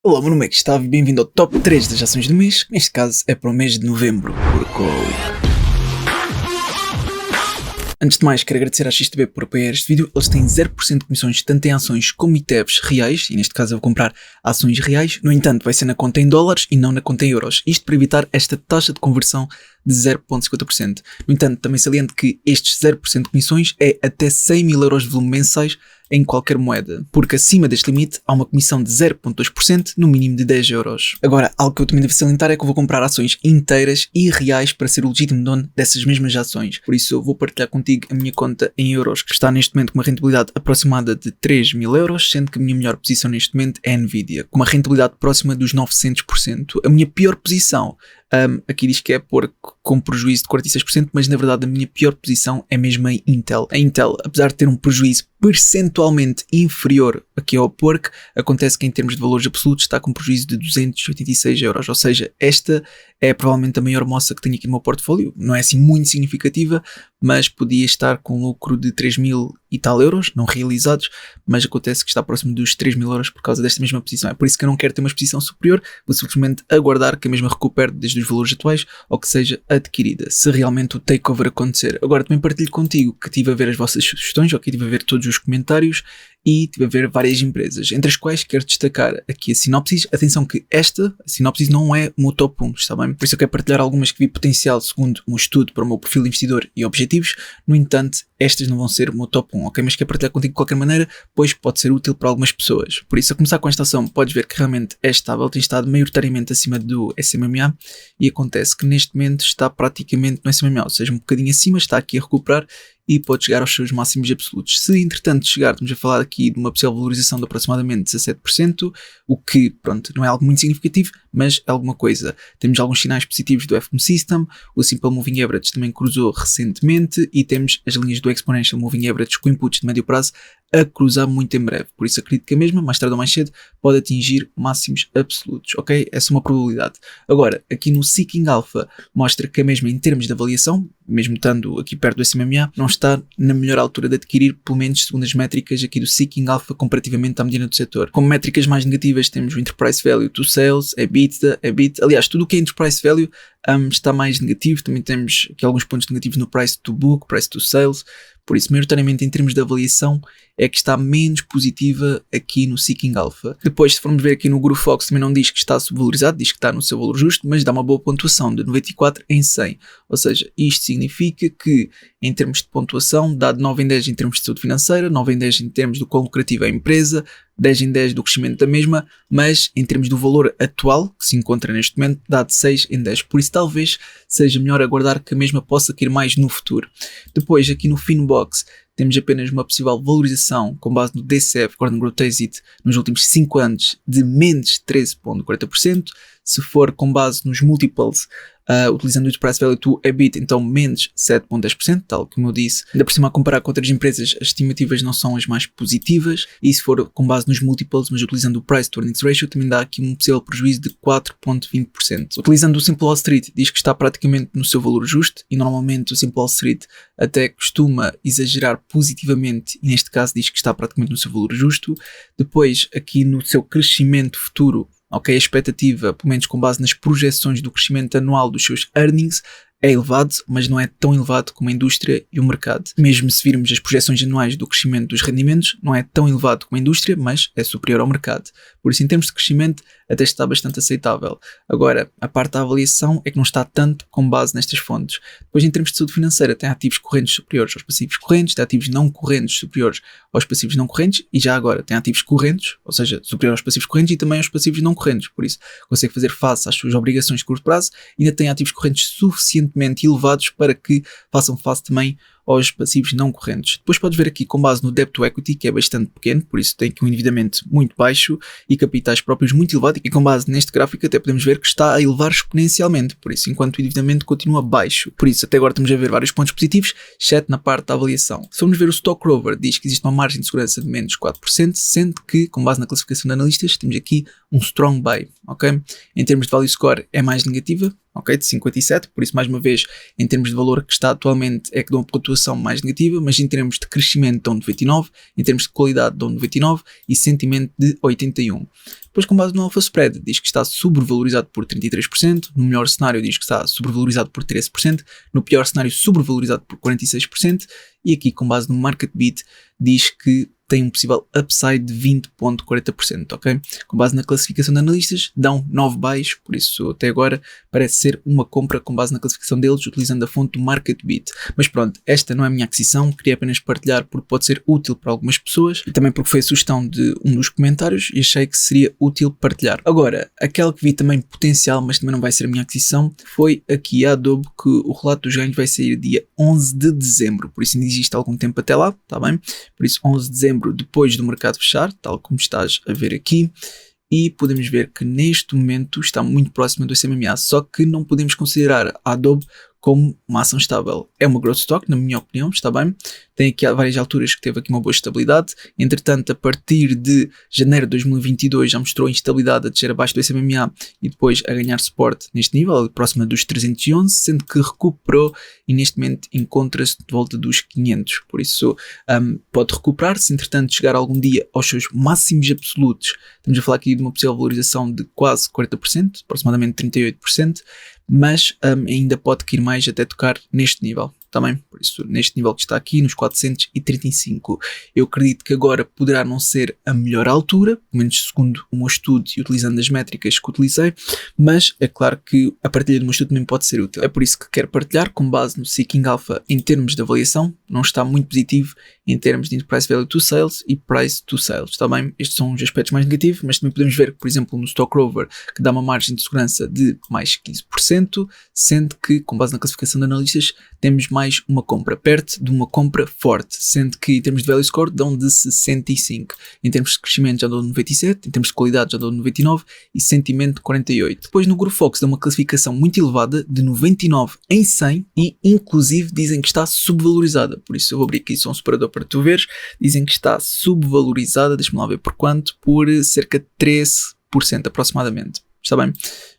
Olá, meu nome é Gustavo e bem-vindo ao Top 3 das ações do mês, que neste caso é para o mês de novembro. Antes de mais, quero agradecer à XTB por apoiar este vídeo. Eles têm 0% de comissões tanto em ações como ETFs reais, e neste caso eu vou comprar ações reais. No entanto, vai ser na conta em dólares e não na conta em euros. Isto para evitar esta taxa de conversão de 0,50%. No entanto, também saliento que estes 0% de comissões é até 100 mil euros de volume mensais em qualquer moeda, porque acima deste limite há uma comissão de 0,2% no mínimo de 10 euros. Agora, algo que eu também devo salientar é que eu vou comprar ações inteiras e reais para ser o legítimo dono dessas mesmas ações. Por isso eu vou partilhar contigo a minha conta em euros, que está neste momento com uma rentabilidade aproximada de 3 mil euros, sendo que a minha melhor posição neste momento é a Nvidia, com uma rentabilidade próxima dos 900%. A minha pior posição, aqui diz que é com prejuízo de 46%, mas na verdade a minha pior posição é mesmo a Intel. A Intel, apesar de ter um prejuízo percentualmente inferior aqui ao Upwork, acontece que em termos de valores absolutos está com um prejuízo de 286 euros, ou seja, esta é provavelmente a maior moça que tenho aqui no meu portfólio. Não é assim muito significativa, mas podia estar com um lucro de 3 mil e tal euros, não realizados, mas acontece que está próximo dos 3 mil euros por causa desta mesma posição. É por isso que eu não quero ter uma exposição superior, vou simplesmente aguardar que a mesma recupere desde os valores atuais ou que seja adquirida, se realmente o takeover acontecer. Agora também partilho contigo que estive a ver as vossas sugestões, ou que estive a ver todos os comentários e estive a ver várias empresas, entre as quais quero destacar aqui a Synopsys. Atenção que esta, a Synopsys, não é o meu top 1, está bem? Por isso eu quero partilhar algumas que vi potencial segundo um estudo para o meu perfil de investidor e objetivos. No entanto, estas não vão ser o meu top 1, ok? Mas quero partilhar contigo de qualquer maneira, pois pode ser útil para algumas pessoas. Por isso, a começar com esta ação, podes ver que realmente é estável, tem estado maioritariamente acima do SMMA e acontece que neste momento está praticamente no SMMA, ou seja, um bocadinho acima, está aqui a recuperar e pode chegar aos seus máximos absolutos. Se entretanto chegar, estamos a falar aqui de uma possível valorização de aproximadamente 17%, o que, pronto, não é algo muito significativo, mas é alguma coisa. Temos alguns sinais positivos do FMO System, o Simple Moving Average também cruzou recentemente e temos as linhas do Exponential Moving Average com inputs de médio prazo a cruzar muito em breve. Por isso acredito que a mesma, mais tarde ou mais cedo, pode atingir máximos absolutos, ok? Essa é uma probabilidade. Agora, aqui no Seeking Alpha mostra que a mesma em termos de avaliação, mesmo estando aqui perto do SMMA, não está na melhor altura de adquirir, pelo menos segundo as métricas aqui do Seeking Alpha comparativamente à mediana do setor. Como métricas mais negativas temos o Enterprise Value to Sales, EBITDA, EBIT, aliás, tudo o que é Enterprise Value está mais negativo. Também temos aqui alguns pontos negativos no Price to Book, Price to Sales. Por isso, maioritariamente em termos de avaliação, é que está menos positiva aqui no Seeking Alpha. Depois, se formos ver aqui no GuruFox, também não diz que está subvalorizado, diz que está no seu valor justo, mas dá uma boa pontuação de 94 em 100. Ou seja, isto significa que, em termos de pontuação, dá de 9 em 10 em termos de saúde financeira, 9 em 10 em termos do quão lucrativa é a empresa, 10 em 10 do crescimento da mesma, mas em termos do valor atual, que se encontra neste momento, dá de 6 em 10. Por isso talvez seja melhor aguardar que a mesma possa cair mais no futuro. Depois, aqui no Finbox, temos apenas uma possível valorização com base no DCF, Gordon Growth Exit, nos últimos 5 anos de menos 13,40%. Se for com base nos multiples, utilizando o Price Value to EBIT, então menos 7,10%, tal como eu disse. Ainda por cima, a comparar com outras empresas, as estimativas não são as mais positivas. E se for com base nos multiples, mas utilizando o Price to Earnings Ratio, também dá aqui um possível prejuízo de 4,20%. Utilizando o Simple Wall Street, diz que está praticamente no seu valor justo, e normalmente o Simple Wall Street até costuma exagerar positivamente, e neste caso diz que está praticamente no seu valor justo. Depois, aqui no seu crescimento futuro, ok, a expectativa, pelo menos com base nas projeções do crescimento anual dos seus earnings, é elevado, mas não é tão elevado como a indústria e o mercado. Mesmo se virmos as projeções anuais do crescimento dos rendimentos, não é tão elevado como a indústria, mas é superior ao mercado. Por isso, em termos de crescimento, até está bastante aceitável. Agora, a parte da avaliação é que não está tanto com base nestas fontes. Depois, em termos de saúde financeira, tem ativos correntes superiores aos passivos correntes, tem ativos não correntes superiores aos passivos não correntes, e já agora tem ativos correntes, ou seja, superior aos passivos correntes e também aos passivos não correntes. Por isso, consegue fazer face às suas obrigações de curto prazo e ainda tem ativos correntes suficientemente elevados para que façam face também aos passivos não correntes. Depois podes ver aqui com base no Debt to Equity, que é bastante pequeno, por isso tem aqui um endividamento muito baixo e capitais próprios muito elevado, e com base neste gráfico até podemos ver que está a elevar exponencialmente, por isso enquanto o endividamento continua baixo. Por isso até agora estamos a ver vários pontos positivos, exceto na parte da avaliação. Se formos ver o Stock Rover, diz que existe uma margem de segurança de menos 4%, sendo que, com base na classificação de analistas, temos aqui um Strong Buy, ok? Em termos de Value Score é mais negativa, ok, de 57, por isso mais uma vez em termos de valor que está atualmente é que dão uma pontuação mais negativa, mas em termos de crescimento dão 99, em termos de qualidade dão 99 e sentimento de 81. Depois, com base no Alpha Spread, diz que está sobrevalorizado por 33%, no melhor cenário diz que está sobrevalorizado por 13%, no pior cenário sobrevalorizado por 46%, e aqui com base no Market Beat diz que tem um possível upside de 20,40%, ok? Com base na classificação de analistas, dão 9 buys, por isso até agora parece ser uma compra com base na classificação deles, utilizando a fonte do Market Beat. Mas pronto, esta não é a minha aquisição, queria apenas partilhar porque pode ser útil para algumas pessoas e também porque foi a sugestão de um dos comentários e achei que seria útil partilhar. Agora, aquela que vi também potencial, mas também não vai ser a minha aquisição, foi aqui a Adobe, que o relato dos ganhos vai sair dia 11 de dezembro, por isso ainda existe algum tempo até lá, está bem? Por isso 11 de dezembro depois do mercado fechar, tal como estás a ver aqui, e podemos ver que neste momento está muito próxima do SMA, só que não podemos considerar a Adobe como uma ação estável. É uma growth stock, na minha opinião, está bem? Tem aqui várias alturas que teve aqui uma boa estabilidade, entretanto a partir de janeiro de 2022 já mostrou instabilidade a descer abaixo do SMA e depois a ganhar suporte neste nível, próxima dos 311, sendo que recuperou e neste momento encontra-se de volta dos 500, por isso pode recuperar, se entretanto chegar algum dia aos seus máximos absolutos, estamos a falar aqui de uma possível valorização de quase 40%, aproximadamente 38%, mas ainda pode cair mais até tocar neste nível. Também, por isso, neste nível que está aqui, nos 435, eu acredito que agora poderá não ser a melhor altura, pelo menos segundo o meu estudo e utilizando as métricas que utilizei, mas é claro que a partilha do meu estudo também pode ser útil. É por isso que quero partilhar, com base no Seeking Alpha, em termos de avaliação, não está muito positivo em termos de Enterprise Value to Sales e Price to Sales, está bem? Estes são os aspectos mais negativos, mas também podemos ver que, por exemplo, no Stock Rover, que dá uma margem de segurança de mais 15%, sendo que, com base na classificação de analistas, temos mais uma compra perto de uma compra forte, sendo que em termos de Value Score dão de 65, em termos de crescimento já dão de 97, em termos de qualidade já dão de 99 e sentimento de 48. Depois no Grupo Fox dá uma classificação muito elevada de 99 em 100 e inclusive dizem que está subvalorizada, por isso eu vou abrir aqui só um separador para tu veres, dizem que está subvalorizada, deixa-me lá ver por quanto, por cerca de 13% aproximadamente. Está bem?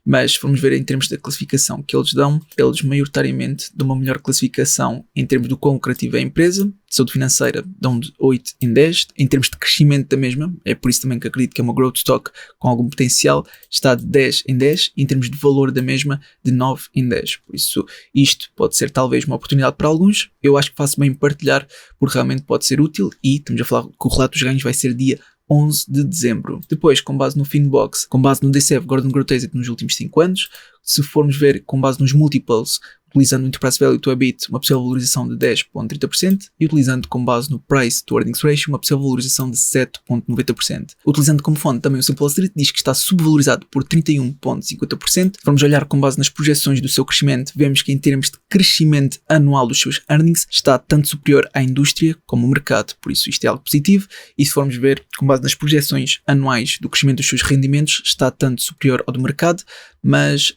Mas vamos ver em termos da classificação que eles dão, eles maioritariamente dão uma melhor classificação em termos do quão lucrativa é a empresa, de saúde financeira dão de 8 em 10, em termos de crescimento da mesma, é por isso também que acredito que é uma growth stock com algum potencial, está de 10 em 10, em termos de valor da mesma de 9 em 10, por isso isto pode ser talvez uma oportunidade para alguns, eu acho que faço bem partilhar porque realmente pode ser útil e estamos a falar que o relato dos ganhos vai ser dia 11 de dezembro. Depois, com base no Finbox, com base no DCF Gordon Growth Exit nos últimos 5 anos, se formos ver com base nos multiples, utilizando o Enterprise Value to EBIT, uma possível valorização de 10,30% e utilizando com base no Price to Earnings Ratio, uma possível valorização de 7,90%. Utilizando como fonte também o Simple Street, diz que está subvalorizado por 31,50%. Vamos olhar com base nas projeções do seu crescimento, vemos que em termos de crescimento anual dos seus earnings, está tanto superior à indústria como ao mercado, por isso isto é algo positivo, e se formos ver com base nas projeções anuais do crescimento dos seus rendimentos, está tanto superior ao do mercado, mas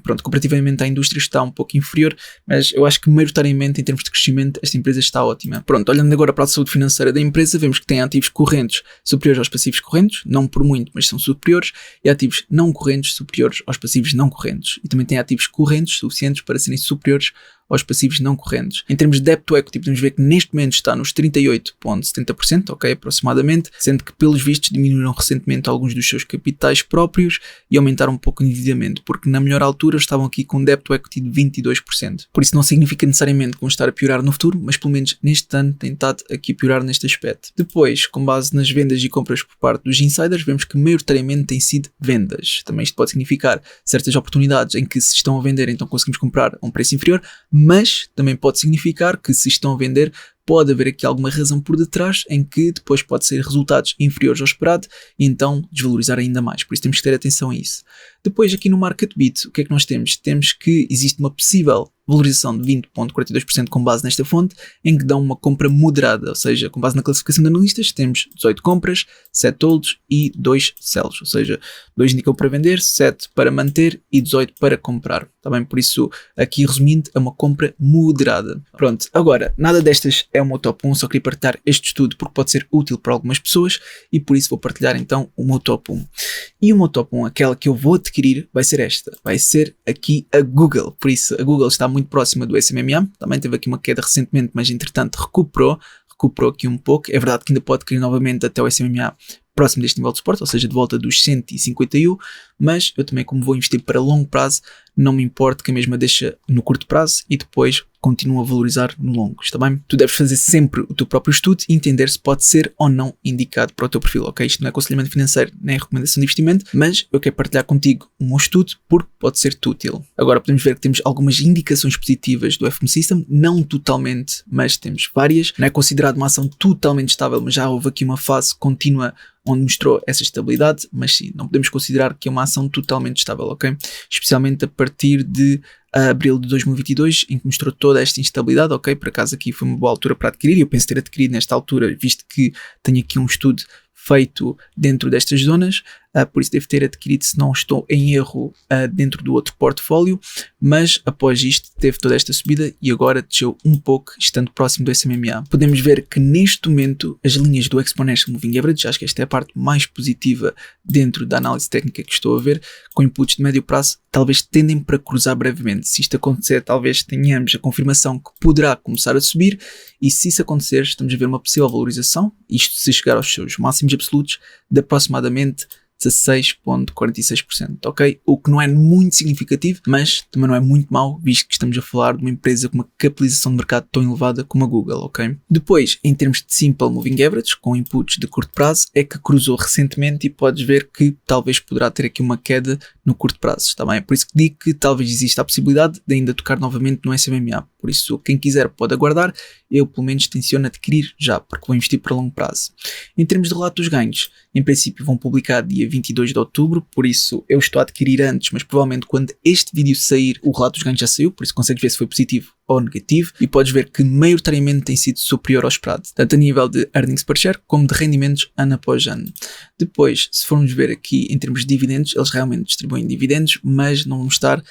pronto, comparativamente à indústria está um pouco inferior, mas eu acho que maioritariamente em termos de crescimento esta empresa está ótima. Pronto, olhando agora para a saúde financeira da empresa, vemos que tem ativos correntes superiores aos passivos correntes, não por muito, mas são superiores, e ativos não correntes superiores aos passivos não correntes, e também tem ativos correntes suficientes para serem superiores aos passivos não correntes. Em termos de debt to equity, podemos ver que neste momento está nos 38,70%, ok, aproximadamente, sendo que pelos vistos diminuíram recentemente alguns dos seus capitais próprios e aumentaram um pouco o endividamento, porque na melhor altura estavam aqui com debt to equity de 22%. Por isso não significa necessariamente que vão estar a piorar no futuro, mas pelo menos neste ano tem estado aqui a piorar neste aspecto. Depois, com base nas vendas e compras por parte dos insiders, vemos que maioritariamente tem sido vendas. Também isto pode significar certas oportunidades em que se estão a vender, então conseguimos comprar a um preço inferior, mas também pode significar que se estão a vender pode haver aqui alguma razão por detrás em que depois pode ser resultados inferiores ao esperado e então desvalorizar ainda mais, por isso temos que ter atenção a isso. Depois aqui no Market Beat, o que é que nós temos? Temos que existe uma possível valorização de 20,42% com base nesta fonte, em que dão uma compra moderada, ou seja, com base na classificação de analistas, temos 18 compras, 7 holds e 2 sells, ou seja, 2 indicam para vender, 7 para manter e 18 para comprar. Tá bem? Por isso, aqui resumindo, é uma compra moderada. Pronto, agora, nada destas é o meu top 1, só queria partilhar este estudo porque pode ser útil para algumas pessoas e por isso vou partilhar então o meu top 1. E o meu top 1, aquela que eu vou adquirir, vai ser esta, vai ser aqui a Google. Por isso, a Google está muito próxima do SMMA, também teve aqui uma queda recentemente, mas entretanto recuperou aqui um pouco. É verdade que ainda pode cair novamente até o SMMA próximo deste nível de suporte, ou seja, de volta dos 151, mas eu também, como vou investir para longo prazo, não me importa que a mesma deixe no curto prazo e depois continue a valorizar no longo, está bem? Tu deves fazer sempre o teu próprio estudo e entender se pode ser ou não indicado para o teu perfil, ok? Isto não é aconselhamento financeiro nem recomendação de investimento, mas eu quero partilhar contigo o meu estudo porque pode ser-te útil. Agora podemos ver que temos algumas indicações positivas do FM System, não totalmente, mas temos várias. Não é considerado uma ação totalmente estável, mas já houve aqui uma fase contínua onde mostrou essa estabilidade, mas sim, não podemos considerar que é uma ação totalmente estável, ok? Especialmente a partir de abril de 2022, em que mostrou toda esta instabilidade, ok? Por acaso aqui foi uma boa altura para adquirir, e eu penso ter adquirido nesta altura, visto que tenho aqui um estudo feito dentro destas zonas, por isso devo ter adquirido, se não estou em erro, dentro do outro portfólio, mas após isto teve toda esta subida e agora desceu um pouco, estando próximo do SMMA. Podemos ver que neste momento as linhas do Exponential Moving Average, acho que esta é a parte mais positiva dentro da análise técnica que estou a ver, com inputs de médio prazo, talvez tendem para cruzar brevemente. Se isto acontecer, talvez tenhamos a confirmação que poderá começar a subir, e se isso acontecer, estamos a ver uma possível valorização, isto se chegar aos seus máximos absolutos, de aproximadamente 16,46%, ok? O que não é muito significativo, mas também não é muito mau, visto que estamos a falar de uma empresa com uma capitalização de mercado tão elevada como a Google, ok? Depois, em termos de Simple Moving Average, com inputs de curto prazo, é que cruzou recentemente e podes ver que talvez poderá ter aqui uma queda no curto prazo, está bem? É por isso que digo que talvez exista a possibilidade de ainda tocar novamente no SMMA. Por isso, quem quiser pode aguardar, eu pelo menos tenciono adquirir já, porque vou investir para longo prazo. Em termos de relato dos ganhos, em princípio vão publicar dia 22 de outubro, por isso eu estou a adquirir antes, mas provavelmente quando este vídeo sair, o relato dos ganhos já saiu, por isso consegues ver se foi positivo ou negativo, e podes ver que maioritariamente tem sido superior ao esperado, tanto a nível de earnings per share como de rendimentos ano após ano. Depois, se formos ver aqui em termos de dividendos, eles realmente distribuem dividendos, mas não vamos estar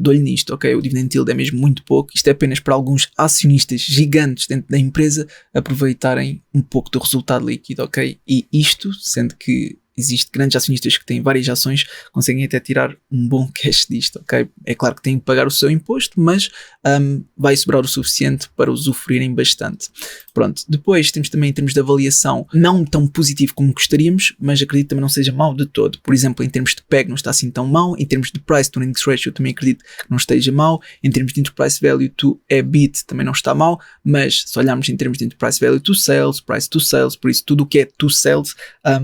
de olho nisto, ok? O dividend yield é mesmo muito pouco, isto é apenas para alguns acionistas gigantes dentro da empresa aproveitarem um pouco do resultado líquido, ok? E isto, sendo que existem grandes acionistas que têm várias ações, conseguem até tirar um bom cash disto, ok? É claro que têm que pagar o seu imposto, mas vai sobrar o suficiente para usufruírem bastante. Pronto, depois temos também em termos de avaliação, não tão positivo como gostaríamos, mas acredito que também não seja mau de todo. Por exemplo, em termos de PEG não está assim tão mau, em termos de Price to Earnings Ratio também acredito que não esteja mau, em termos de Enterprise Value to EBIT também não está mau, mas se olharmos em termos de Enterprise Value to Sales, Price to Sales, por isso tudo o que é to Sales,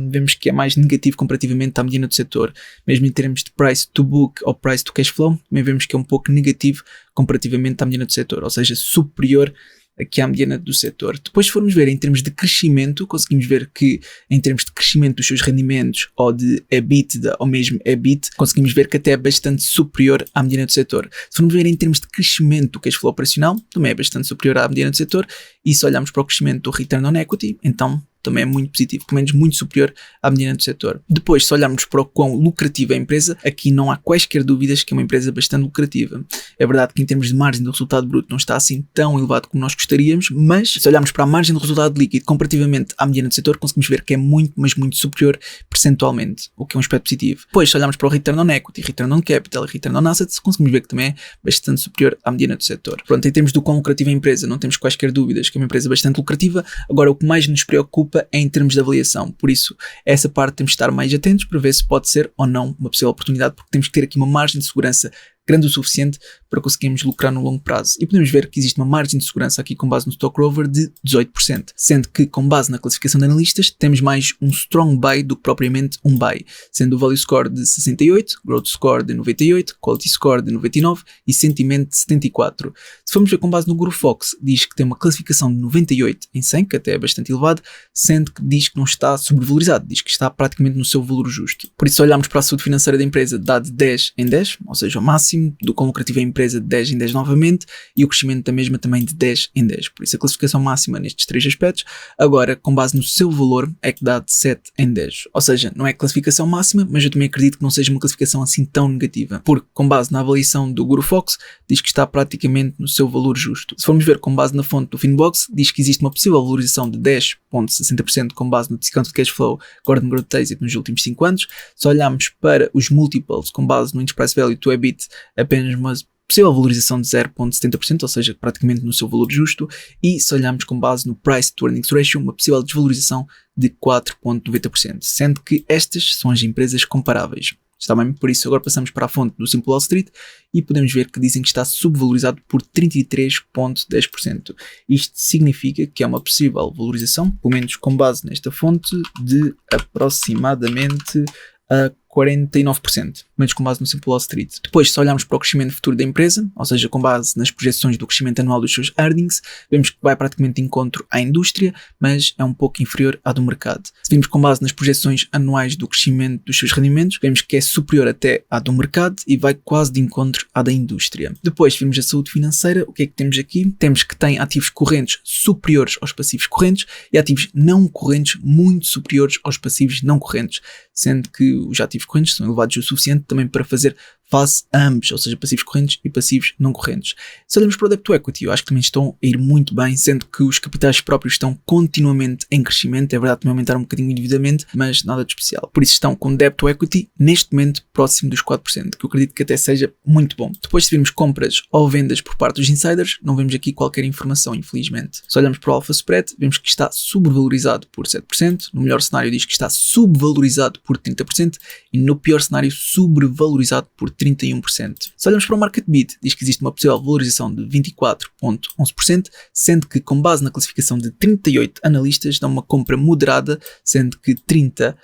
vemos que é mais negativo comparativamente à mediana do setor. Mesmo em termos de Price to Book ou Price to Cash Flow, também vemos que é um pouco negativo comparativamente à mediana do setor, ou seja, superior aqui à mediana do setor. Depois, se formos ver em termos de crescimento, conseguimos ver que em termos de crescimento dos seus rendimentos ou de EBITDA ou mesmo EBIT, conseguimos ver que até é bastante superior à mediana do setor. Se formos ver em termos de crescimento do cash flow operacional, também é bastante superior à mediana do setor, e se olharmos para o crescimento do return on equity, então também é muito positivo, pelo menos muito superior à mediana do setor. Depois, se olharmos para o quão lucrativa é a empresa, aqui não há quaisquer dúvidas que é uma empresa bastante lucrativa. É verdade que em termos de margem do resultado bruto não está assim tão elevado como nós gostaríamos, mas se olharmos para a margem do resultado líquido comparativamente à mediana do setor, conseguimos ver que é muito, mas muito superior percentualmente, o que é um aspecto positivo. Depois, se olharmos para o return on equity, return on capital e return on assets, conseguimos ver que também é bastante superior à mediana do setor. Pronto, em termos do quão lucrativa é a empresa, não temos quaisquer dúvidas que é uma empresa bastante lucrativa. Agora, o que mais nos preocupa é em termos de avaliação, por isso essa parte temos de estar mais atentos para ver se pode ser ou não uma possível oportunidade, porque temos que ter aqui uma margem de segurança grande o suficiente para conseguirmos lucrar no longo prazo. E podemos ver que existe uma margem de segurança aqui com base no Stock Rover de 18%, sendo que com base na classificação de analistas temos mais um strong buy do que propriamente um buy, sendo o Value Score de 68, Growth Score de 98, Quality Score de 99 e Sentiment de 74. Se formos ver com base no GuruFox, diz que tem uma classificação de 98 em 100, que até é bastante elevado, sendo que diz que não está sobrevalorizado, diz que está praticamente no seu valor justo. Por isso, se olharmos para a saúde financeira da empresa, dá de 10 em 10, ou seja, o máximo. máximo, do quão lucrativa é a empresa de 10 em 10 novamente, e o crescimento da mesma também de 10 em 10. Por isso a classificação máxima nestes 3 aspectos. Agora, com base no seu valor, é que dá de 7 em 10. Ou seja, não é classificação máxima, mas eu também acredito que não seja uma classificação assim tão negativa. Porque, com base na avaliação do Guru Fox, diz que está praticamente no seu valor justo. Se formos ver com base na fonte do Finbox, diz que existe uma possível valorização de 10,60% com base no discount cash flow Gordon Growth Exit nos últimos 5 anos. Se olharmos para os multiples com base no Enterprise Value to EBIT, apenas uma possível valorização de 0,70%, ou seja, praticamente no seu valor justo, e se olharmos com base no Price to Earnings Ratio, uma possível desvalorização de 4,90%, sendo que estas são as empresas comparáveis. Está bem? Por isso agora passamos para a fonte do Simple Wall Street e podemos ver que dizem que está subvalorizado por 33,10%. Isto significa que é uma possível valorização, pelo menos com base nesta fonte, de aproximadamente a 49%, menos com base no Simple Wall Street. Depois, se olharmos para o crescimento futuro da empresa, ou seja, com base nas projeções do crescimento anual dos seus earnings, vemos que vai praticamente de encontro à indústria, mas é um pouco inferior à do mercado. Se vimos com base nas projeções anuais do crescimento dos seus rendimentos, vemos que é superior até à do mercado e vai quase de encontro à da indústria. Depois, se vimos a saúde financeira, o que é que temos aqui? Temos que tem ativos correntes superiores aos passivos correntes e ativos não correntes muito superiores aos passivos não correntes, sendo que os ativos correntes são elevados o suficiente também para fazer face a ambos, ou seja, passivos correntes e passivos não correntes. Se olhamos para o Debt to Equity, eu acho que também estão a ir muito bem, sendo que os capitais próprios estão continuamente em crescimento. É verdade que aumentaram um bocadinho endividamento, mas nada de especial. Por isso estão com Debt to Equity neste momento próximo dos 4%, que eu acredito que até seja muito bom. Depois, se virmos compras ou vendas por parte dos insiders, não vemos aqui qualquer informação, infelizmente. Se olhamos para o Alpha Spread, vemos que está sobrevalorizado por 7%, no melhor cenário diz que está subvalorizado por 30% e no pior cenário sobrevalorizado por 31%. Se olhamos para o Market Beat, diz que existe uma possível valorização de 24,11%, sendo que com base na classificação de 38 analistas dá uma compra moderada, sendo que 30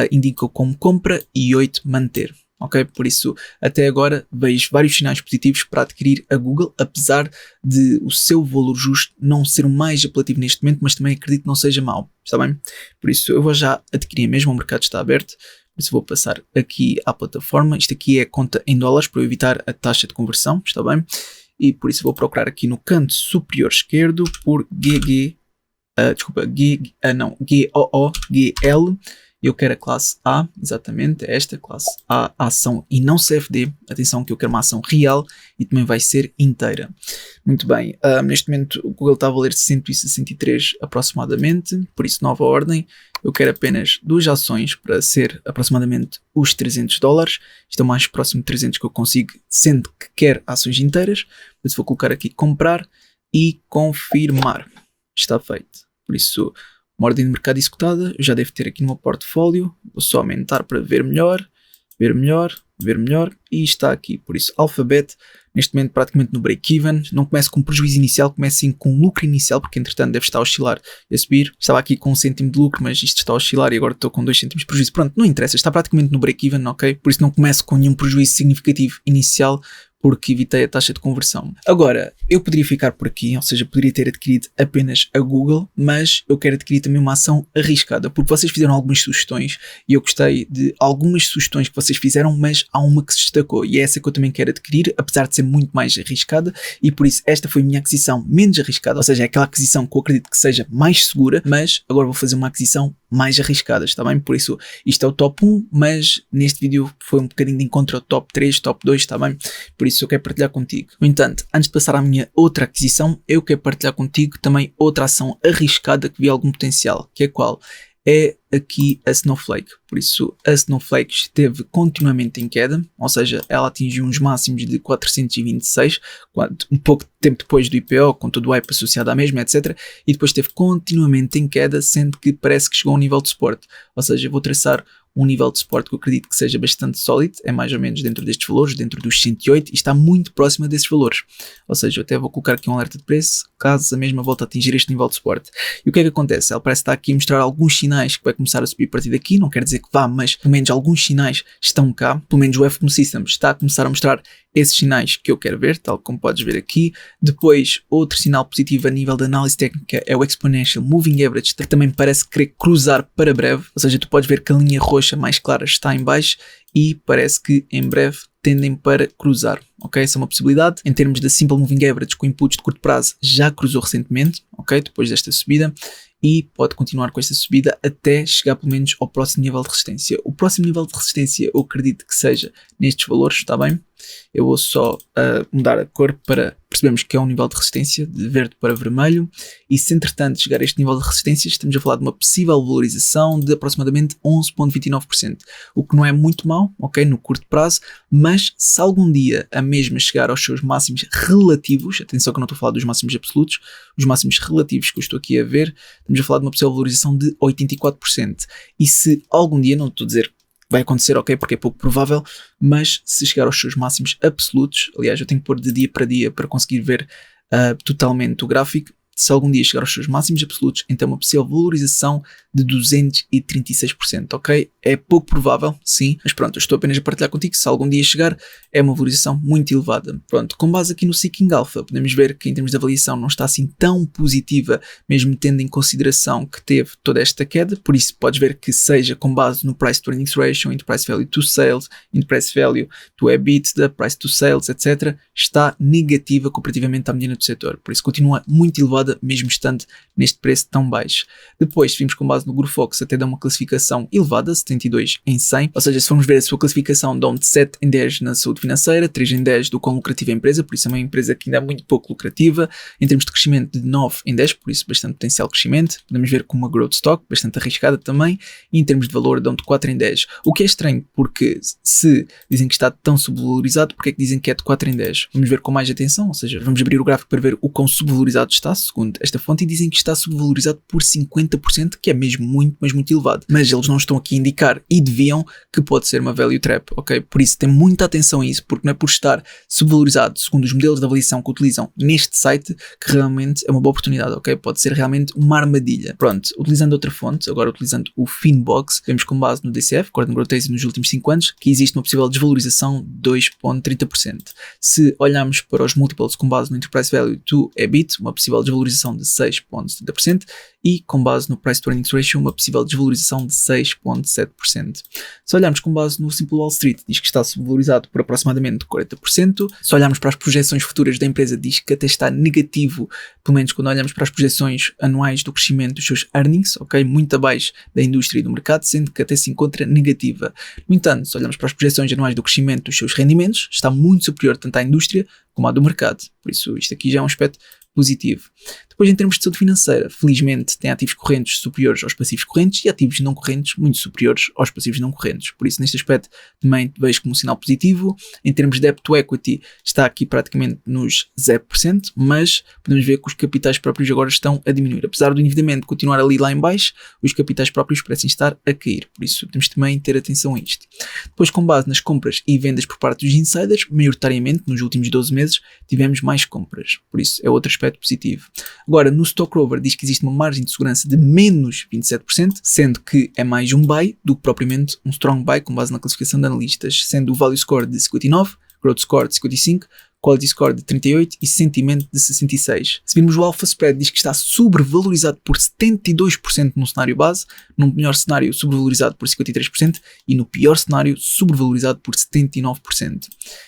indicam como compra e 8 manter. Ok? Por isso, até agora vejo vários sinais positivos para adquirir a Google, apesar de o seu valor justo não ser o mais apelativo neste momento, mas também acredito que não seja mau, está bem? Por isso, eu vou já adquirir mesmo, o mercado está aberto. Por isso vou passar aqui à plataforma. Isto aqui é conta em dólares para eu evitar a taxa de conversão, está bem? E por isso vou procurar aqui no canto superior esquerdo por GOOGL. Eu quero a classe A, exatamente, esta classe A, ação e não CFD. Atenção que eu quero uma ação real e também vai ser inteira. Muito bem, neste momento o Google está a valer 163 aproximadamente, por isso nova ordem. Eu quero apenas 2 ações para ser aproximadamente os $300. Isto é o mais próximo de 300 que eu consigo, sendo que quero ações inteiras. Por isso vou colocar aqui comprar e confirmar. Está feito. Por isso, uma ordem de mercado executada, eu já devo ter aqui no meu portfólio. Vou só aumentar para ver melhor, e está aqui. Por isso, Alphabet, neste momento praticamente no break-even, não começo com prejuízo inicial, começo sim com lucro inicial, porque entretanto deve estar a oscilar e a subir. Estava aqui com 1 cêntimo de lucro, mas isto está a oscilar e agora estou com 2 cêntimos de prejuízo. Pronto, não interessa, está praticamente no break-even, ok? Por isso não começo com nenhum prejuízo significativo inicial, porque evitei a taxa de conversão. Agora, eu poderia ficar por aqui, ou seja, poderia ter adquirido apenas a Google, mas eu quero adquirir também uma ação arriscada, porque vocês fizeram algumas sugestões e eu gostei de algumas sugestões que vocês fizeram, mas há uma que se destacou e é essa que eu também quero adquirir, apesar de ser muito mais arriscada, e por isso esta foi a minha aquisição menos arriscada, ou seja, é aquela aquisição que eu acredito que seja mais segura, mas agora vou fazer uma aquisição mais arriscadas, está bem? Por isso, isto é o top 1, mas neste vídeo foi um bocadinho de encontro ao top 3, top 2, está bem? Por isso eu quero partilhar contigo. No entanto, antes de passar à minha outra aquisição, eu quero partilhar contigo também outra ação arriscada que vi algum potencial, que é qual? É aqui a Snowflake. Por isso, a Snowflake esteve continuamente em queda, ou seja, ela atingiu uns máximos de 426, um pouco de tempo depois do IPO, com todo o hype associado à mesma, etc. E depois esteve continuamente em queda, sendo que parece que chegou a um nível de suporte. Ou seja, eu vou traçar um nível de suporte que eu acredito que seja bastante sólido, é mais ou menos dentro destes valores, dentro dos 108, e está muito próxima desses valores. Ou seja, eu até vou colocar aqui um alerta de preço, caso a mesma volte a atingir este nível de suporte. E o que é que acontece? Ela parece estar aqui a mostrar alguns sinais que vai começar a subir a partir daqui, não quer dizer que vá, mas pelo menos alguns sinais estão cá, pelo menos o FMO Systems está a começar a mostrar esses sinais que eu quero ver, tal como podes ver aqui. Depois, outro sinal positivo a nível de análise técnica é o Exponential Moving Average, que também parece querer cruzar para breve, ou seja, tu podes ver que a linha roxa mais clara está em baixo e parece que em breve tendem para cruzar, ok? Essa é uma possibilidade. Em termos da Simple Moving Average, com inputs de curto prazo, já cruzou recentemente, ok? Depois desta subida, e pode continuar com esta subida até chegar pelo menos ao próximo nível de resistência. O próximo nível de resistência eu acredito que seja nestes valores, está bem? Eu vou só mudar a cor para percebermos que é um nível de resistência de verde para vermelho, e se entretanto chegar a este nível de resistência, estamos a falar de uma possível valorização de aproximadamente 11,29%, o que não é muito mau, ok, no curto prazo, mas se algum dia a mesma chegar aos seus máximos relativos, atenção que eu não estou a falar dos máximos absolutos, os máximos relativos que eu estou aqui a ver, estamos a falar de uma possível valorização de 84%, e se algum dia, não estou a dizer vai acontecer, ok, porque é pouco provável, mas se chegar aos seus máximos absolutos, aliás eu tenho que pôr de dia para conseguir ver totalmente o gráfico, se algum dia chegar aos seus máximos absolutos, então uma possível valorização de 236%, ok? É pouco provável, sim, mas pronto, eu estou apenas a partilhar contigo, se algum dia chegar, é uma valorização muito elevada. Pronto, com base aqui no Seeking Alpha, podemos ver que em termos de avaliação não está assim tão positiva, mesmo tendo em consideração que teve toda esta queda, por isso podes ver que seja com base no Price to Earnings Ratio, Enterprise Value to Sales, Enterprise Value to EBITDA, Price to Sales, etc., está negativa comparativamente à mediana do setor, por isso continua muito elevada, mesmo estando neste preço tão baixo. Depois, se vimos com base no GrowFox, até dá uma classificação elevada, 72 em 100, ou seja, se formos ver a sua classificação, dão de 7 em 10 na saúde financeira, 3 em 10 do quão lucrativa é a empresa, por isso é uma empresa que ainda é muito pouco lucrativa, em termos de crescimento de 9 em 10, por isso bastante potencial de crescimento, podemos ver com uma growth stock, bastante arriscada também, e em termos de valor dão de 4 em 10, o que é estranho, porque se dizem que está tão subvalorizado, porque é que dizem que é de 4 em 10? Vamos ver com mais atenção, ou seja, vamos abrir o gráfico para ver o quão subvalorizado está, segundo esta fonte, e dizem que está subvalorizado por 50%, que é mesmo muito, mas muito elevado. Mas eles não estão aqui a indicar, e deviam, que pode ser uma value trap, ok? Por isso tem muita atenção a isso, porque não é por estar subvalorizado, segundo os modelos de avaliação que utilizam neste site, que realmente é uma boa oportunidade, ok? Pode ser realmente uma armadilha. Pronto, utilizando outra fonte, agora utilizando o Finbox, vemos com base no DCF, Gordon Growth Case nos últimos 5 anos, que existe uma possível desvalorização de 2,30%. Se olharmos para os múltiplos com base no Enterprise Value to EBIT, uma possível desvalorização de 6,70%, e com base no Price to Earnings Ratio, uma possível desvalorização de 6,7%. Se olharmos com base no Simple Wall Street, diz que está subvalorizado por aproximadamente 40%. Se olharmos para as projeções futuras da empresa, diz que até está negativo, pelo menos quando olhamos para as projeções anuais do crescimento dos seus earnings, ok? Muito abaixo da indústria e do mercado, sendo que até se encontra negativa. No entanto, se olharmos para as projeções anuais do crescimento dos seus rendimentos, está muito superior tanto à indústria como à do mercado. Por isso, isto aqui já é um aspecto positivo. Depois, em termos de saúde financeira, felizmente tem ativos correntes superiores aos passivos correntes e ativos não correntes muito superiores aos passivos não correntes. Por isso, neste aspecto, também vejo como um sinal positivo. Em termos de debt to equity, está aqui praticamente nos 0%, mas podemos ver que os capitais próprios agora estão a diminuir. Apesar do endividamento continuar ali lá em baixo, os capitais próprios parecem estar a cair. Por isso, temos também de ter atenção a isto. Depois, com base nas compras e vendas por parte dos insiders, maioritariamente, nos últimos 12 meses, tivemos mais compras. Por isso, é outro aspecto positivo. Agora, no Stock Rover diz que existe uma margem de segurança de menos 27%, sendo que é mais um buy do que propriamente um strong buy com base na classificação de analistas, sendo o Value Score de 59, Growth Score de 55, Quality Score de 38 e Sentimento de 66. Se virmos o Alpha Spread, diz que está sobrevalorizado por 72% no cenário base, num melhor cenário sobrevalorizado por 53% e no pior cenário sobrevalorizado por 79%.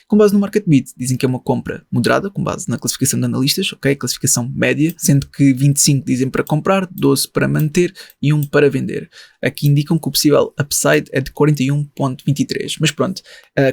Com base no Market Beat, dizem que é uma compra moderada, com base na classificação de analistas, ok? Classificação média, sendo que 25 dizem para comprar, 12 para manter e 1 para vender. Aqui indicam que o possível upside é de 41,23. Mas pronto,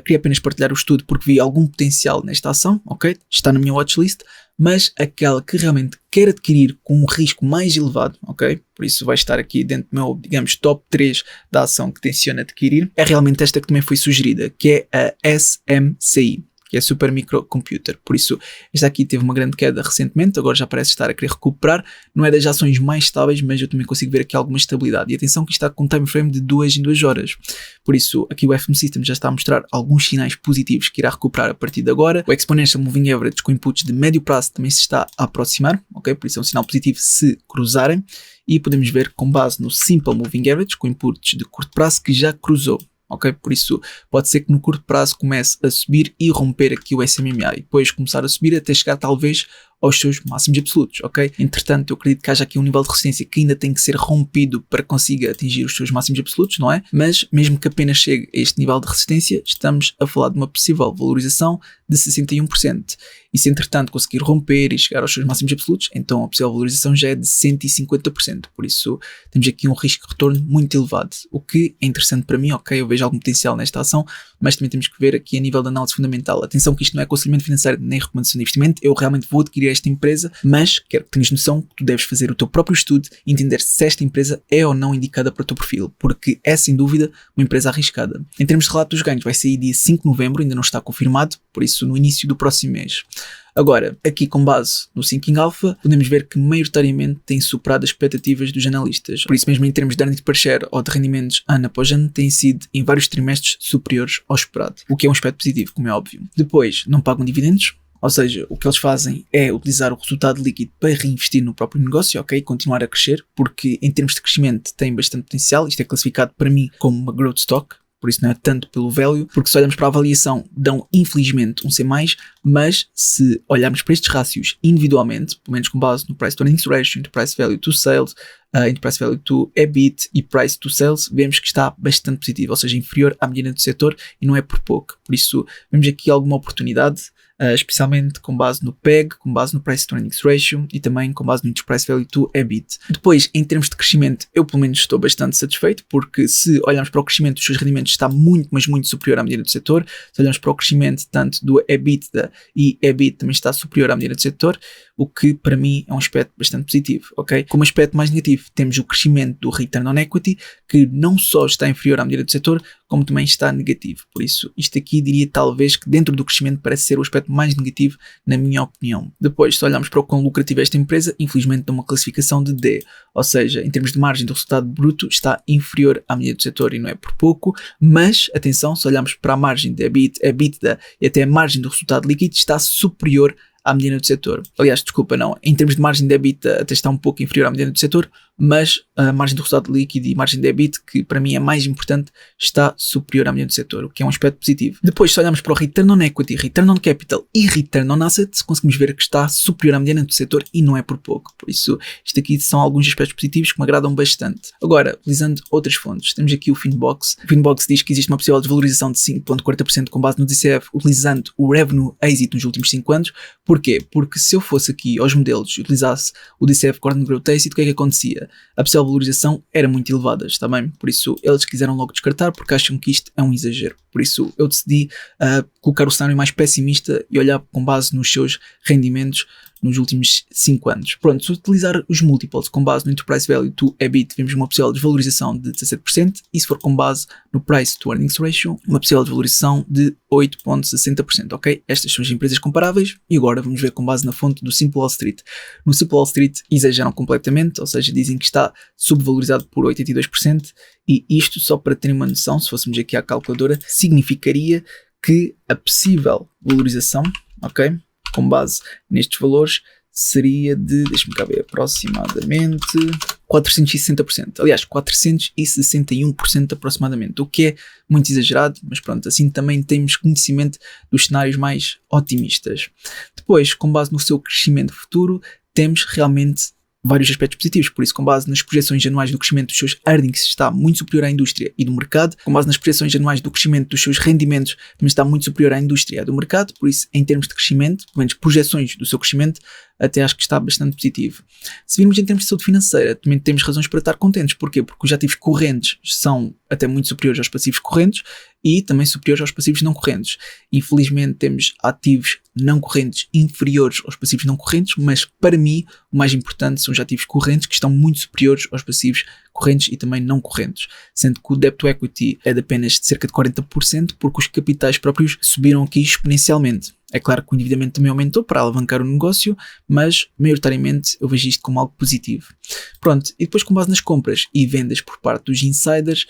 queria apenas partilhar o estudo porque vi algum potencial nesta ação, ok? Está na minha watchlist, mas aquela que realmente quer adquirir com um risco mais elevado, ok? Por isso vai estar aqui dentro do meu, digamos, top 3 da ação que tenciona adquirir. É realmente esta que também foi sugerida, que é a SMCI, que é Super Microcomputer. Por isso, esta aqui teve uma grande queda recentemente, agora já parece estar a querer recuperar. Não é das ações mais estáveis, mas eu também consigo ver aqui alguma estabilidade. E atenção que isto está com um time frame de 2 em 2 horas. Por isso, aqui o FM System já está a mostrar alguns sinais positivos que irá recuperar a partir de agora. O Exponential Moving Average com inputs de médio prazo também se está a aproximar, ok? Por isso é um sinal positivo se cruzarem. E podemos ver com base no Simple Moving Average com inputs de curto prazo que já cruzou. Ok, por isso pode ser que no curto prazo comece a subir e romper aqui o SMMA e depois começar a subir até chegar talvez aos seus máximos absolutos, ok? Entretanto, eu acredito que haja aqui um nível de resistência que ainda tem que ser rompido para que consiga atingir os seus máximos absolutos, não é? Mas mesmo que apenas chegue a este nível de resistência, estamos a falar de uma possível valorização de 61%. E se entretanto conseguir romper e chegar aos seus máximos absolutos, então a possível valorização já é de 150%. Por isso temos aqui um risco de retorno muito elevado, o que é interessante para mim, ok? Eu vejo algum potencial nesta ação, mas também temos que ver aqui a nível de análise fundamental. Atenção que isto não é aconselhamento financeiro nem recomendação de investimento, eu realmente vou adquirir esta empresa, mas quero que tenhas noção que tu deves fazer o teu próprio estudo e entender se esta empresa é ou não indicada para o teu perfil, porque é sem dúvida uma empresa arriscada. Em termos de relato dos ganhos, vai sair dia 5 de novembro, ainda não está confirmado, por isso no início do próximo mês. Agora, aqui com base no Thinking Alpha, podemos ver que maioritariamente tem superado as expectativas dos analistas. Por isso mesmo, em termos de earnings per share ou de rendimentos ano após ano, têm sido em vários trimestres superiores ao esperado, o que é um aspecto positivo, como é óbvio. Depois, não pagam dividendos, ou seja, o que eles fazem é utilizar o resultado líquido para reinvestir no próprio negócio, ok? Continuar a crescer, porque em termos de crescimento tem bastante potencial. Isto é classificado para mim como uma growth stock, por isso não é tanto pelo value, porque se olharmos para a avaliação dão infelizmente um C+, mas se olharmos para estes rácios individualmente, pelo menos com base no Price to Earnings Ratio, Enterprise Value to Sales, Enterprise Value to EBIT e Price to Sales, vemos que está bastante positivo, ou seja, inferior à medida do setor e não é por pouco. Por isso vemos aqui alguma oportunidade, especialmente com base no PEG, com base no Price to Earnings Ratio e também com base no Enterprise Value to EBIT. Depois, em termos de crescimento, eu pelo menos estou bastante satisfeito, porque se olharmos para o crescimento dos seus rendimentos está muito, mas muito superior à medida do setor. Se olharmos para o crescimento tanto do EBITDA e EBIT também está superior à medida do setor, o que para mim é um aspecto bastante positivo, ok? Como aspecto mais negativo, temos o crescimento do Return on Equity, que não só está inferior à medida do setor, como também está negativo. Por isso, isto aqui diria talvez que dentro do crescimento parece ser o aspecto mais negativo, na minha opinião. Depois, se olharmos para o quão lucrativa é esta empresa, infelizmente dá uma classificação de D, ou seja, em termos de margem do resultado bruto, está inferior à medida do setor e não é por pouco, mas, atenção, se olharmos para a margem de EBIT, EBITDA e até a margem do resultado líquido, está superior à medida do setor. Aliás, desculpa, não. Em termos de margem de EBITDA até está um pouco inferior à medida do setor, mas a margem do resultado líquido e margem de EBIT, que para mim é mais importante, está superior à medida do setor, o que é um aspecto positivo. Depois, se olharmos para o Return on Equity, Return on Capital e Return on Assets, conseguimos ver que está superior à medida do setor e não é por pouco. Por isso, isto aqui são alguns aspectos positivos que me agradam bastante. Agora, utilizando outras fontes, temos aqui o Finbox. O Finbox diz que existe uma possível desvalorização de 5,40% com base no DCF, utilizando o Revenue Exit nos últimos 5 anos. Porquê? Porque se eu fosse aqui aos modelos e utilizasse o DCF Gordon Growth Exit, o que é que acontecia? A possível valorização era muito elevada, está bem? Por isso eles quiseram logo descartar porque acham que isto é um exagero. Por isso eu decidi colocar o cenário mais pessimista e olhar com base nos seus rendimentos nos últimos 5 anos. Pronto, se utilizar os múltiplos com base no Enterprise Value to EBIT, vemos uma possível desvalorização de 17%, e se for com base no Price to Earnings Ratio, uma possível desvalorização de 8,60%, ok? Estas são as empresas comparáveis, e agora vamos ver com base na fonte do Simple Wall Street. No Simple Wall Street exageram completamente, ou seja, dizem que está subvalorizado por 82%, e isto, só para terem uma noção, se fôssemos aqui à calculadora, significaria que a possível valorização, ok, com base nestes valores, seria de, deixa-me cá ver, aproximadamente 460%. Aliás, 461% aproximadamente, o que é muito exagerado, mas pronto, assim também temos conhecimento dos cenários mais otimistas. Depois, com base no seu crescimento futuro, temos realmente vários aspectos positivos, por isso com base nas projeções anuais do crescimento dos seus earnings está muito superior à indústria e do mercado, com base nas projeções anuais do crescimento dos seus rendimentos também está muito superior à indústria e do mercado, por isso em termos de crescimento, pelo menos projeções do seu crescimento, até acho que está bastante positivo. Se virmos em termos de saúde financeira, também temos razões para estar contentes. Porquê? Porque os ativos correntes são até muito superiores aos passivos correntes e também superiores aos passivos não correntes. Infelizmente temos ativos não correntes inferiores aos passivos não correntes, mas para mim o mais importante são os ativos correntes que estão muito superiores aos passivos correntes e também não correntes, sendo que o debt to equity é de apenas de cerca de 40%, porque os capitais próprios subiram aqui exponencialmente. É claro que o endividamento também aumentou para alavancar o negócio, mas maioritariamente eu vejo isto como algo positivo. Pronto, e depois com base nas compras e vendas por parte dos insiders,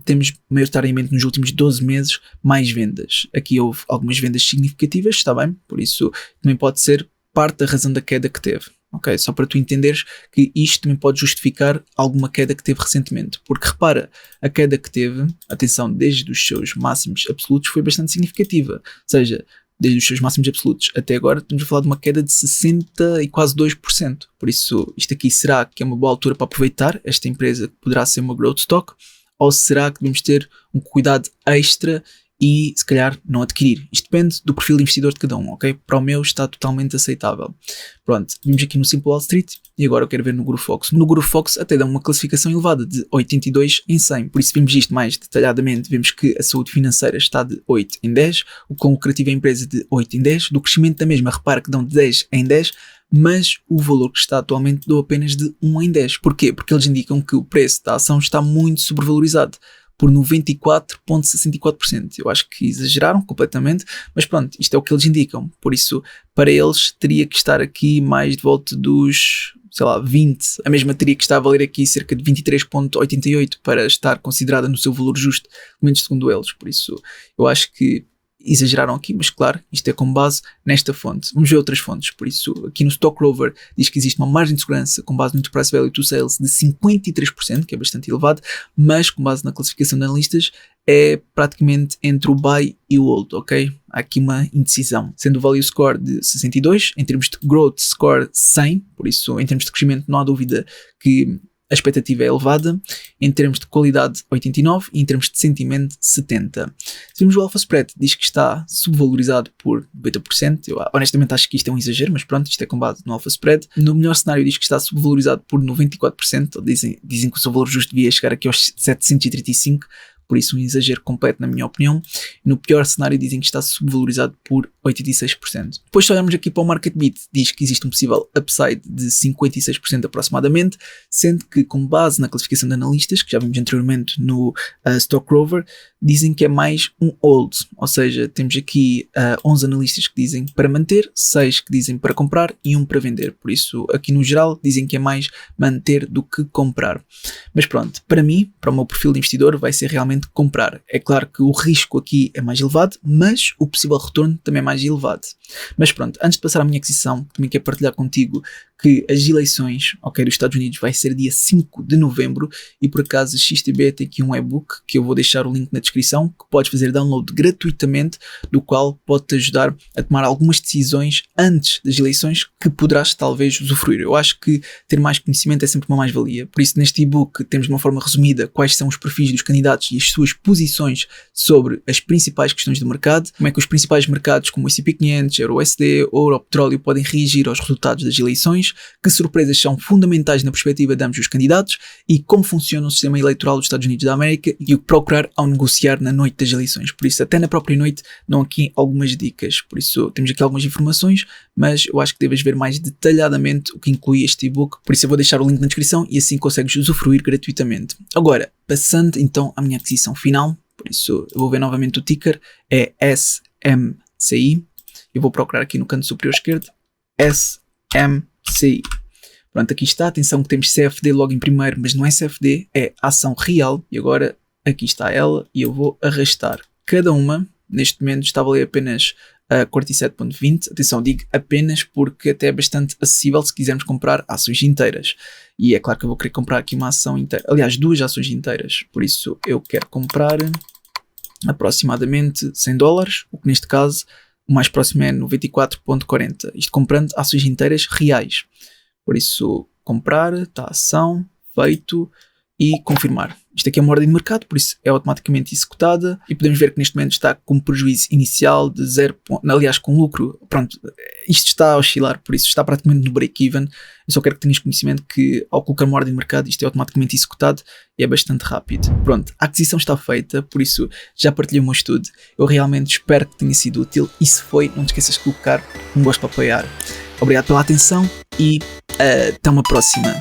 temos maioritariamente nos últimos 12 meses mais vendas. Aqui houve algumas vendas significativas, está bem? Por isso também pode ser parte da razão da queda que teve. Ok, só para tu entenderes que isto também pode justificar alguma queda que teve recentemente, porque repara, a queda que teve, atenção, desde os seus máximos absolutos foi bastante significativa, ou seja, desde os seus máximos absolutos até agora, estamos a falar de uma queda de 60% e quase 2%. Por isso, isto aqui será que é uma boa altura para aproveitar esta empresa que poderá ser uma growth stock, ou será que devemos ter um cuidado extra e se calhar não adquirir? Isto depende do perfil de investidor de cada um, ok? Para o meu está totalmente aceitável. Pronto, vimos aqui no Simple Wall Street e agora eu quero ver no Guru Fox. No Guru Fox até dá uma classificação elevada de 82 em 100, por isso vimos isto mais detalhadamente, vemos que a saúde financeira está de 8 em 10, o quão lucrativo é a empresa de 8 em 10, do crescimento da mesma, repara que dão de 10 em 10, mas o valor que está atualmente deu apenas de 1 em 10. Porquê? Porque eles indicam que o preço da ação está muito sobrevalorizado, por 94,64%. Eu acho que exageraram completamente, mas pronto, isto é o que eles indicam. Por isso, para eles, teria que estar aqui mais de volta dos, sei lá, 20. A mesma teria que estar a valer aqui cerca de 23,88 para estar considerada no seu valor justo, pelo menos segundo eles. Por isso, eu acho que exageraram aqui, mas claro, isto é com base nesta fonte. Vamos ver outras fontes. Por isso, aqui no Stock Rover diz que existe uma margem de segurança com base no Enterprise Value to Sales de 53%, que é bastante elevado, mas com base na classificação de analistas é praticamente entre o buy e o hold, ok? Há aqui uma indecisão. Sendo o Value Score de 62, em termos de Growth Score 100, por isso em termos de crescimento não há dúvida que a expectativa é elevada, em termos de qualidade 89 e em termos de sentimento 70. Se vimos o Alpha Spread, diz que está subvalorizado por 90%, eu honestamente acho que isto é um exagero, mas pronto, isto é com base no Alpha Spread. No melhor cenário diz que está subvalorizado por 94%, dizem que o seu valor justo devia chegar aqui aos 735%, por isso um exagero completo na minha opinião. No pior cenário dizem que está subvalorizado por 86%. Depois se olharmos aqui para o Market Beat, diz que existe um possível upside de 56% aproximadamente, sendo que com base na classificação de analistas, que já vimos anteriormente no Stock Rover, dizem que é mais um hold, ou seja, temos aqui 11 analistas que dizem para manter, 6 que dizem para comprar e 1 para vender. Por isso aqui no geral dizem que é mais manter do que comprar. Mas pronto, para mim, para o meu perfil de investidor, vai ser realmente comprar. É claro que o risco aqui é mais elevado, mas o possível retorno também é mais elevado. Mas pronto, antes de passar à minha aquisição, também quero partilhar contigo que as eleições, ok, dos Estados Unidos vai ser dia 5 de novembro e por acaso a XTB tem aqui um e-book que eu vou deixar o link na descrição, que podes fazer download gratuitamente, do qual pode-te ajudar a tomar algumas decisões antes das eleições que poderás talvez usufruir. Eu acho que ter mais conhecimento é sempre uma mais-valia, por isso neste e-book temos de uma forma resumida quais são os perfis dos candidatos e as suas posições sobre as principais questões do mercado, como é que os principais mercados como o S&P 500, Euro-USD, ouro ou petróleo podem reagir aos resultados das eleições, que surpresas são fundamentais na perspectiva de ambos os candidatos e como funciona o sistema eleitoral dos Estados Unidos da América e o que procurar ao negociar na noite das eleições. Por isso, até na própria noite, dão aqui algumas dicas. Por isso, temos aqui algumas informações, mas eu acho que deves ver mais detalhadamente o que inclui este e-book. Por isso, eu vou deixar o link na descrição e assim consegues usufruir gratuitamente. Agora, passando então à minha aquisição final, por isso, eu vou ver novamente o ticker, é SMCI. Eu vou procurar aqui no canto superior esquerdo, SMCI. Pronto, aqui está, atenção que temos CFD logo em primeiro, mas não é CFD, é ação real. E agora aqui está ela e eu vou arrastar. Cada uma, neste momento, está a valer apenas 47,20. Atenção, digo apenas porque até é bastante acessível se quisermos comprar ações inteiras. E é claro que eu vou querer comprar aqui uma ação inteira, aliás, 2 ações inteiras. Por isso eu quero comprar aproximadamente $100, o que neste caso o mais próximo é 94,40. Isto comprando ações inteiras reais. Por isso, comprar, está a ação, feito e confirmar. Isto aqui é uma ordem de mercado, por isso é automaticamente executada e podemos ver que neste momento está com prejuízo inicial de 0, aliás com lucro, pronto, isto está a oscilar, por isso está praticamente no break-even. Eu só quero que tenhas conhecimento que ao colocar uma ordem de mercado isto é automaticamente executado e é bastante rápido. Pronto, a aquisição está feita, por isso já partilhei o meu estudo. Eu realmente espero que tenha sido útil e se foi, não te esqueças de colocar um gosto para apoiar. Obrigado pela atenção e até uma próxima.